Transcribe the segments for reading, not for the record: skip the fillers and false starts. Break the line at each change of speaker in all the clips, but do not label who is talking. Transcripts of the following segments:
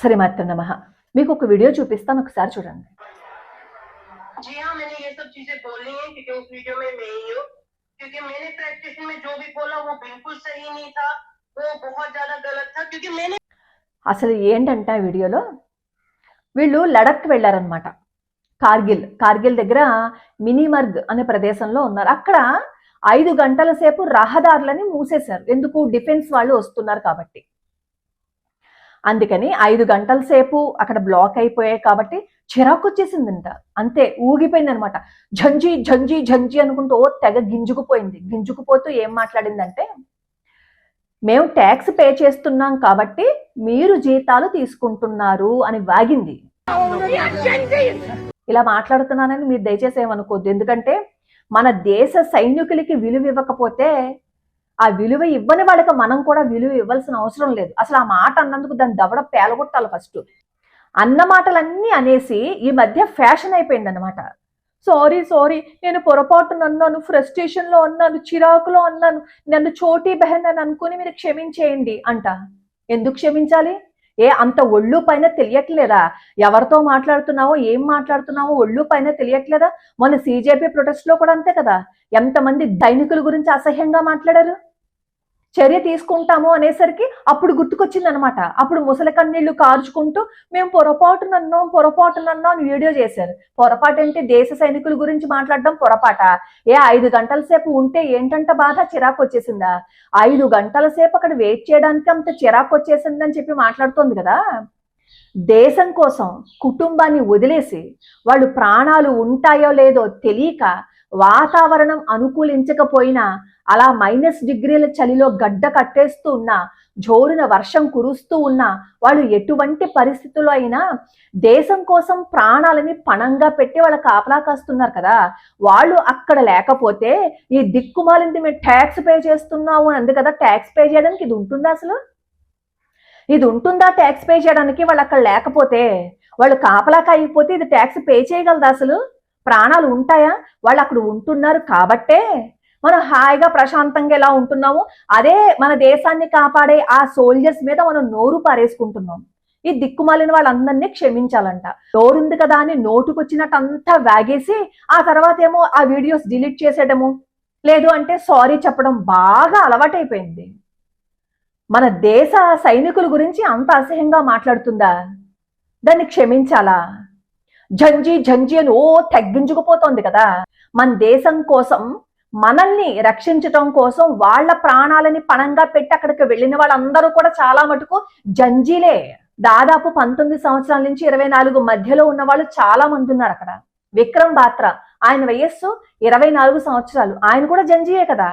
శ్రీమాత్రే నమః। మీకు ఒక వీడియో చూపిస్తాను, ఒకసారి చూడండి।
जी हाँ, मैंने ये सब चीजें बोली हैं क्योंकि उस वीडियो में मैं ही हूँ, क्योंकि मैंने प्रैक्टिस में जो भी बोला वो बिल्कुल सही नहीं था, वो बहुत ज्यादा गलत था। क्योंकि मैंने
అసలు ఏంటంటే ఆ వీడియోలో వీళ్ళు లడఖ్కి వెళ్ళారనమాట। కార్గిల్ దగ్గర మినీమర్గ్ అనే ప్రదేశంలో ఉన్నారు। అక్కడ 5 గంటల సేపు రహదారులని మూసేశారు, ఎందుకు? డిఫెన్స్ వాళ్ళు వస్తున్నారు కాబట్టి। అందుకని 5 గంటల సేపు అక్కడ బ్లాక్ అయిపోయాయి కాబట్టి చిరాకు వచ్చేసిందంట, అంతే ఊగిపోయింది అనమాట। ఝంజీ ఝంజీ ఝంజీ అనుకుంటూ తెగ గింజుకుపోయింది। గింజుకుపోతూ ఏం మాట్లాడిందంటే, మేము ట్యాక్స్ పే చేస్తున్నాం కాబట్టి మీరు జీతాలు తీసుకుంటున్నారు అని వాగింది। ఇలా మాట్లాడుతున్నానని మీరు దయచేసి ఏమనుకోవద్దు, ఎందుకంటే మన దేశ సైనికులకి విలువ ఇవ్వకపోతే ఆ విలువ ఇవ్వని వాళ్ళకి మనం కూడా విలువ ఇవ్వాల్సిన అవసరం లేదు। అసలు ఆ మాట అన్నందుకు దాన్ని దవడ పేలగొట్టాలి ఫస్ట్। అన్న మాటలన్నీ అనేసి ఈ మధ్య ఫ్యాషన్ అయిపోయింది అనమాట। సారీ నేను పొరపాటున అన్నాను, ఫ్రస్ట్రేషన్లో అన్నాను, చిరాకులో అన్నాను, నన్ను చోటీ బెహన్ అని అనుకుని మీరు క్షమించేయండి అంట। ఎందుకు క్షమించాలి? అంత ఒళ్ళు పైన తెలియట్లేదా? ఎవరితో మాట్లాడుతున్నావో, ఏం మాట్లాడుతున్నావో ఒళ్ళు పైన తెలియట్లేదా? మన సిజేపీ ప్రొటెస్ట్ లో కూడా అంతే కదా, ఎంతమంది సైనికుల గురించి అసహ్యంగా మాట్లాడారు। చర్య తీసుకుంటాము అనేసరికి అప్పుడు గుర్తుకొచ్చింది అనమాట। అప్పుడు ముసలి కన్నీళ్లు కార్చుకుంటూ మేము పొరపాటునన్నాం వీడియో చేశారు। పొరపాటు అంటే దేశ సైనికుల గురించి మాట్లాడడం పొరపాట? 5 గంటల సేపు ఉంటే ఏంటంట బాధ, చిరాకు వచ్చేసిందా? 5 గంటల సేపు అక్కడ వెయిట్ చేయడానికి అంత చిరాకు వచ్చేసిందని చెప్పి మాట్లాడుతోంది కదా। దేశం కోసం కుటుంబాన్ని వదిలేసి వాళ్ళు ప్రాణాలు ఉంటాయో లేదో తెలియక, వాతావరణం అనుకూలించకపోయినా అలా -డిగ్రీల చలిలో గడ్డ కట్టేస్తూ ఉన్నా, జోరున వర్షం కురుస్తూ ఉన్నా, వాళ్ళు ఎటువంటి పరిస్థితుల్లో అయినా దేశం కోసం ప్రాణాలని పణంగా పెట్టి వాళ్ళ కాపలా కాస్తున్నారు కదా। వాళ్ళు అక్కడ లేకపోతే ఈ దిక్కుమాలింది మేము ట్యాక్స్ పే చేస్తున్నాము అంది కదా, ట్యాక్స్ పే చేయడానికి ఇది ఉంటుందా? అసలు ఇది ఉంటుందా ట్యాక్స్ పే చేయడానికి? వాళ్ళు అక్కడ లేకపోతే, వాళ్ళు కాపలా కాయకపోతే ఇది ట్యాక్స్ పే చేయగలదా? అసలు ప్రాణాలు ఉంటాయా? వాళ్ళు అక్కడ ఉంటున్నారు కాబట్టే మనం హాయిగా ప్రశాంతంగా ఎలా ఉంటున్నాము, అదే మన దేశాన్ని కాపాడే ఆ సోల్జర్స్ మీద మనం నోరు పారేసుకుంటున్నాం। ఈ దిక్కుమాలిన వాళ్ళందరినీ క్షమించాలంట। నోరుంది కదా అని నోటుకొచ్చినట్టు అంతా వాగేసి ఆ తర్వాత ఏమో ఆ వీడియోస్ డిలీట్ చేసేయడము, లేదు అంటే సారీ చెప్పడం బాగా అలవాటైపోయింది। మన దేశ సైనికుల గురించి అంత అసహ్యంగా మాట్లాడుతుందా? దాన్ని క్షమించాలా? ఝంజీ ఝంజీ అని తగ్గించుకుపోతోంది కదా। మన దేశం కోసం, మనల్ని రక్షించటం కోసం వాళ్ళ ప్రాణాలని పణంగా పెట్టి అక్కడికి వెళ్ళిన వాళ్ళందరూ కూడా చాలా మటుకు జంజీలే। దాదాపు 19 సంవత్సరాల నుంచి 24 మధ్యలో ఉన్న వాళ్ళు చాలా మంది ఉన్నారు అక్కడ। విక్రమ్ బాత్రా, ఆయన వయస్సు 24 సంవత్సరాలు, ఆయన కూడా జంజీయే కదా।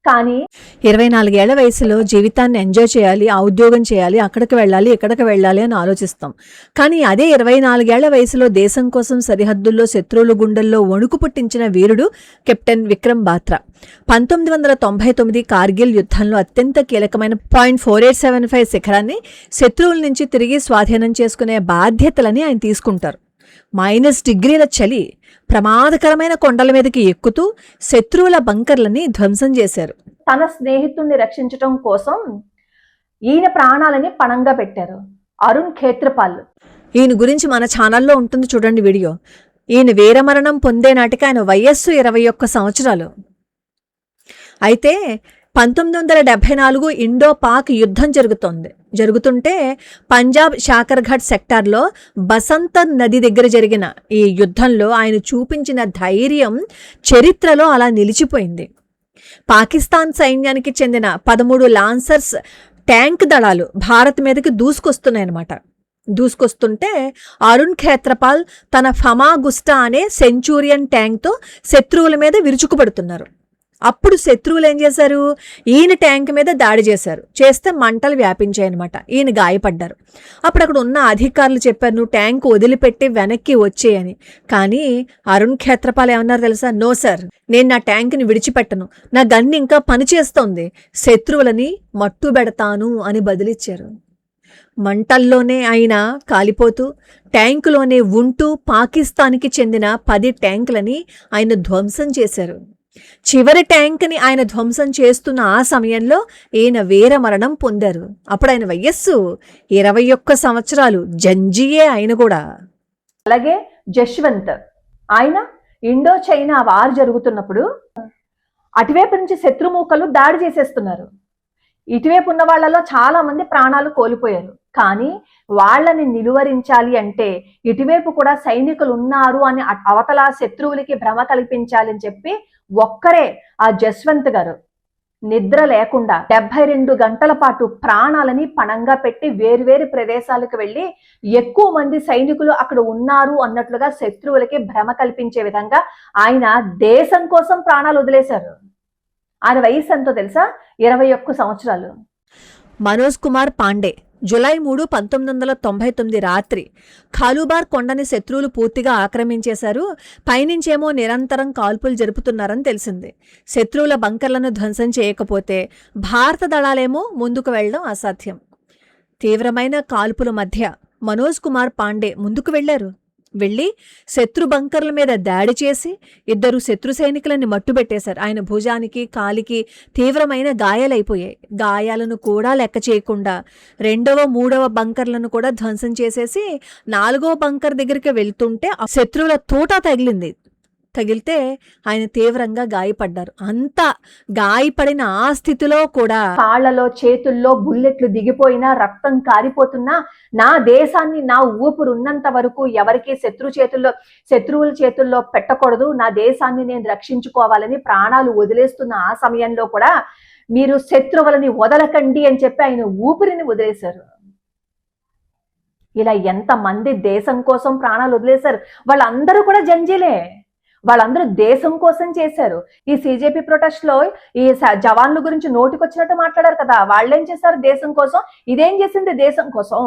కానీ
24 ఏళ్ల వయసులో జీవితాన్ని ఎంజాయ్ చేయాలి, ఆ ఉద్యోగం చేయాలి, అక్కడికి వెళ్ళాలి, ఇక్కడికి వెళ్ళాలి అని ఆలోచిస్తాం। కానీ అదే 24 ఏళ్ల వయసులో దేశం కోసం సరిహద్దుల్లో శత్రువుల గుండెల్లో వణుకు పుట్టించిన వీరుడు కెప్టెన్ విక్రమ్ బాత్రా। 1999 కార్గిల్ యుద్ధంలో అత్యంత కీలకమైన .4875 శిఖరాన్ని శత్రువుల నుంచి తిరిగి స్వాధీనం చేసుకునే బాధ్యతలని ఆయన తీసుకుంటారు। -డిగ్రీల చలి, ప్రమాదకరమైన కొండల మీదకి ఎక్కుతూ శత్రువుల బంకర్లని ధ్వంసం చేశారు।
తన స్నేహితుడిని రక్షించడం కోసం ఈయన ప్రాణాలని పణంగా పెట్టారు అరుణ్ ఖేత్రపాల్।
ఈయన గురించి మన ఛానల్లో ఉంటుంది, చూడండి వీడియో। ఈయన వీరమరణం పొందే నాటికి ఆయన వయస్సు 21 సంవత్సరాలు। అయితే 1974 ఇండో పాక్ యుద్ధం జరుగుతుంటే పంజాబ్ షాకర్ఘట్ సెక్టార్లో బసంతర్ నది దగ్గర జరిగిన ఈ యుద్ధంలో ఆయన చూపించిన ధైర్యం చరిత్రలో అలా నిలిచిపోయింది। పాకిస్తాన్ సైన్యానికి చెందిన 13 లాన్సర్స్ ట్యాంక్ దళాలు భారత్ మీదకి దూసుకొస్తుంటే అరుణ్ ఖేత్రపాల్ తన ఫమాగుస్టా అనే సెంచూరియన్ ట్యాంక్తో శత్రువుల మీద విరుచుకుపడుతున్నారు। అప్పుడు శత్రువులు ఏం చేశారు? ఈయన ట్యాంక్ మీద దాడి చేస్తే మంటలు వ్యాపించాయన్నమాట, ఈయన గాయపడ్డారు। అప్పుడు అక్కడ ఉన్న అధికారులు చెప్పారు, నువ్వు ట్యాంక్ వదిలిపెట్టి వెనక్కి వచ్చేయని। కానీ అరుణ్ ఖేత్రపాల్ ఏమన్నారు తెలుసా? నో సార్, నేను నా ట్యాంక్ని విడిచిపెట్టను, నా గన్ ఇంకా పనిచేస్తోంది, శత్రువులని మట్టు పెడతాను అని బదిలిచ్చారు। మంటల్లోనే ఆయన కాలిపోతూ ట్యాంకులోనే ఉంటూ పాకిస్తాన్కి చెందిన 10 ట్యాంకులని ఆయన ధ్వంసం చేశారు। చివరి ట్యాంక్ని ఆయన ధ్వంసం చేస్తున్న ఆ సమయంలో ఈయన వీర మరణం పొందారు. అప్పుడు ఆయన వయస్సు 21 సంవత్సరాలు. జంజీయే ఆయన కూడా.
అలాగే జశ్వంత్, ఆయన ఇండో చైనా వార్ జరుగుతున్నప్పుడు అటువైపు నుంచి శత్రుమూకలు దాడి చేసేస్తున్నారు. ఇటువైపు ఉన్న వాళ్ళలో చాలా మంది ప్రాణాలు కోల్పోయారు. కానీ వాళ్ళని నిలువరించాలి అంటే ఇటువైపు కూడా సైనికులు ఉన్నారు అని అవతల శత్రువులకి భ్రమ కల్పించాలి అని చెప్పి ఒక్కరే ఆ జస్వంత్ గారు నిద్ర లేకుండా 72 గంటల పాటు ప్రాణాలని పణంగా పెట్టి వేరువేరు ప్రదేశాలకు వెళ్ళి ఎక్కువ మంది సైనికులు అక్కడ ఉన్నారు అన్నట్లుగా శత్రువులకి భ్రమ కల్పించే విధంగా ఆయన దేశం కోసం ప్రాణాలు వదిలేశారు. ఆయన వయసు ఎంతో తెలుసా? 21 సంవత్సరాలు.
మనోజ్ కుమార్ పాండే జులై 3, 1999 రాత్రి ఖాలుబార్ కొండని శత్రువులు పూర్తిగా ఆక్రమించేశారు. పైనుంచేమో నిరంతరం కాల్పులు జరుపుతున్నారని తెలిసింది. శత్రువుల బంకర్లను ధ్వంసం చేయకపోతే భారత దళాలేమో ముందుకు వెళ్లడం అసాధ్యం. తీవ్రమైన కాల్పుల మధ్య మనోజ్ కుమార్ పాండే ముందుకు వెళ్లారు. వెళ్ళి శత్రు బంకర్ల మీద దాడి చేసి 2 శత్రు సైనికులని మట్టుబెట్టేశారు. ఆయన భుజానికి కాలికి తీవ్రమైన గాయాలైపోయాయి. గాయాలను కూడా లెక్క చేయకుండా 2వ 3వ బంకర్లను కూడా ధ్వంసం చేసేసి 4వ బంకర్ దగ్గరికి వెళ్తుంటే శత్రువుల తూట తగిలితే ఆయన తీవ్రంగా గాయపడ్డారు. అంత గాయపడిన ఆ స్థితిలో కూడా
కాళ్లలో చేతుల్లో బుల్లెట్లు దిగిపోయినా రక్తం కారిపోతున్నా నా దేశాన్ని నా ఊపిరి ఉన్నంత వరకు ఎవరికి శత్రువుల చేతుల్లో పెట్టకూడదు, నా దేశాన్ని నేను రక్షించుకోవాలని ప్రాణాలు వదిలేస్తున్న ఆ సమయంలో కూడా మీరు శత్రువులని వదలకండి అని చెప్పి ఆయన ఊపిరిని వదిలేశారు. ఇలా ఎంతమంది దేశం కోసం ప్రాణాలు వదిలేశారు. వాళ్ళందరూ కూడా జంజీలే. వాళ్ళందరూ దేశం కోసం చేశారు. ఈ సిజేపీ ప్రొటెస్ట్ లో ఈ జవాన్ల గురించి నోటికొచ్చినట్టు మాట్లాడారు కదా, వాళ్ళేం చేశారు దేశం కోసం? ఇదేం చేసింది దేశం కోసం?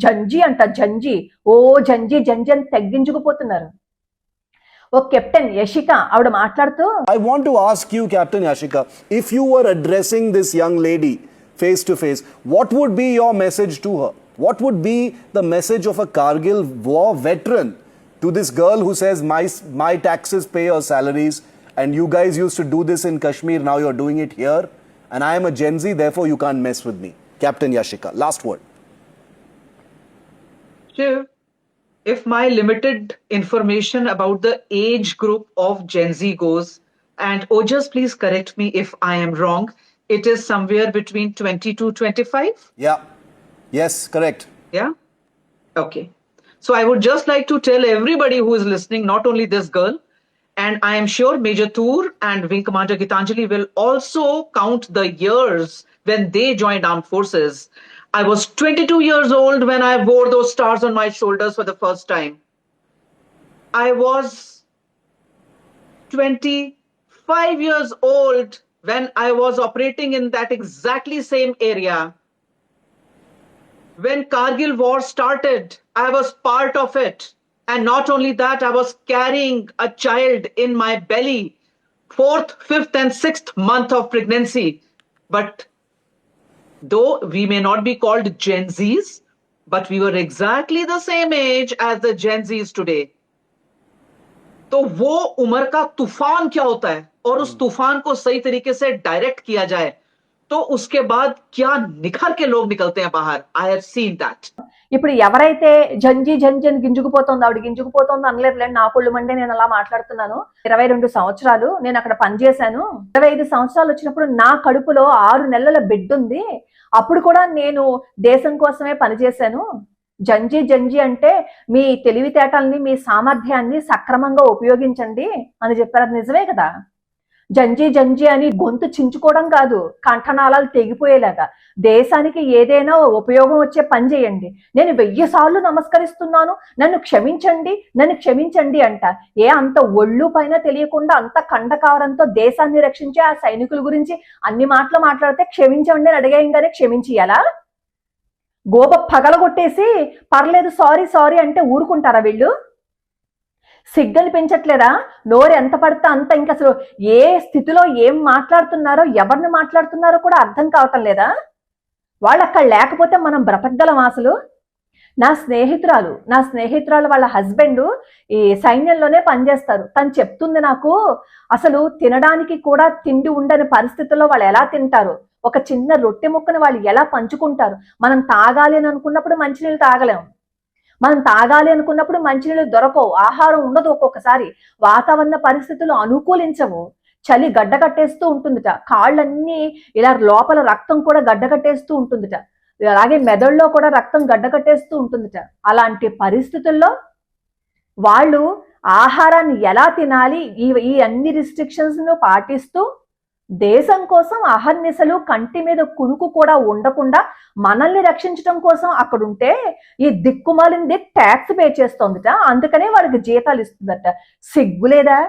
జంజీ అంట, జంజీ. ఓ జంజీ జంజీ అని తగ్గించుకుపోతున్నారు. ఓ కెప్టెన్ యశిక ఆవిడ మాట్లాడుతూ,
I want to ask you, Captain Yashika, if you were addressing this young lady face to face, what would be your message to her? What would be the message of a Kargil war veteran to this girl who says my taxes pay your salaries and you guys used to do this in Kashmir, now you're doing it here and I am a Gen Z, therefore you can't mess with me? Captain Yashika, last word.
Shiv, if my limited information about the age group of Gen Z goes, and Ojas please correct me if I am wrong, it is somewhere between 20 to 25?
Yeah. Yes, correct.
Yeah? Okay. So I would just like to tell everybody who is listening, not only this girl, and I am sure Major Toor and Wing Commander Gitanjali will also count the years when they joined armed forces. I was 22 years old when I wore those stars on my shoulders for the first time. I was 25 years old when I was operating in that exactly same area. When Kargil war started, I was part of it. And not only that, I was carrying a child in my belly, 4th, 5th and 6th month of pregnancy. But though we may not be called Gen Zs, but we were exactly the same age as the Gen Zs today. तो वो उम्र का तूफान क्या होता है और उस तूफान को सही तरीके से डायरेक्ट किया जाए तो उसके बाद क्या निखर के लोग निकलते हैं बाहर. I have seen that.
ఇప్పుడు ఎవరైతే జంజీ జంజీ అని గింజుకుపోతుందో, ఆవిడ గింజుకుపోతుందో అనలేదులేండి, నా కొళ్ళు మండే నేను అలా మాట్లాడుతున్నాను. 22 సంవత్సరాలు నేను అక్కడ పనిచేశాను. 25 సంవత్సరాలు వచ్చినప్పుడు నా కడుపులో 6 నెలల బిడ్డ ఉంది. అప్పుడు కూడా నేను దేశం కోసమే పనిచేశాను. జంజీ జంజీ అంటే మీ తెలివితేటల్ని మీ సామర్థ్యాన్ని సక్రమంగా ఉపయోగించండి అని చెప్పారు. అది నిజమే కదా. జంజీ జంజీ అని గొంతు చించుకోవడం కాదు, కంఠనాళాలు తెగిపోయేలాగా దేశానికి ఏదైనా ఉపయోగం వచ్చే పని చేయండి. నేను 1000 సార్లు నమస్కరిస్తున్నాను, నన్ను క్షమించండి అంట. అంత ఒళ్ళు పైన తెలియకుండా అంత కండకావరంతో దేశాన్ని రక్షించే ఆ సైనికుల గురించి అన్ని మాటలు మాట్లాడితే క్షమించండి అని అడిగేయంగానే క్షమించియాలా? గోప పగలగొట్టేసి పర్లేదు సారీ అంటే ఊరుకుంటారా వీళ్ళు? సిగ్నల్ పెంచట్లేదా? నోరు ఎంత పడితే అంత, ఇంకా అసలు ఏ స్థితిలో ఏం మాట్లాడుతున్నారో ఎవరిని మాట్లాడుతున్నారో కూడా అర్థం కావటం లేదా? వాళ్ళు అక్కడ లేకపోతే మనం బ్రతకగలం అసలు? నా స్నేహితురాలు వాళ్ళ హస్బెండ్ ఈ సైన్యంలోనే పనిచేస్తారు. తను చెప్తుంది నాకు, అసలు తినడానికి కూడా తిండి ఉండని పరిస్థితుల్లో వాళ్ళు ఎలా తింటారు, ఒక చిన్న రొట్టె ముక్కని వాళ్ళు ఎలా పంచుకుంటారు. మనం తాగాలి అని అనుకున్నప్పుడు మంచినీళ్ళు తాగలేము, మనం తాగాలి అనుకున్నప్పుడు మంచినీళ్ళు దొరకవు, ఆహారం ఉండదు, ఒక్కొక్కసారి వాతావరణ పరిస్థితులు అనుకూలించవు, చలి గడ్డకట్టేస్తూ ఉంటుందిట, కాళ్ళన్నీ ఇలా లోపల రక్తం కూడా గడ్డకట్టేస్తూ ఉంటుందిట, అలాగే మెదడులో కూడా రక్తం గడ్డకట్టేస్తూ ఉంటుందిట. అలాంటి పరిస్థితుల్లో వాళ్ళు ఆహారాన్ని ఎలా తినాలి, ఈ అన్ని రిస్ట్రిక్షన్స్ ను పాటిస్తూ దేశం కోసం అహర్నిశలు కంటి మీద కునుకు కూడా ఉండకుండా మనల్ని రక్షించడం కోసం అక్కడుంటే ఈ దిక్కుమాలింది ట్యాక్స్ పే చేస్తోందిట, అందుకనే వాళ్ళకి జీతాలు ఇస్తుందట. సిగ్గులేదా?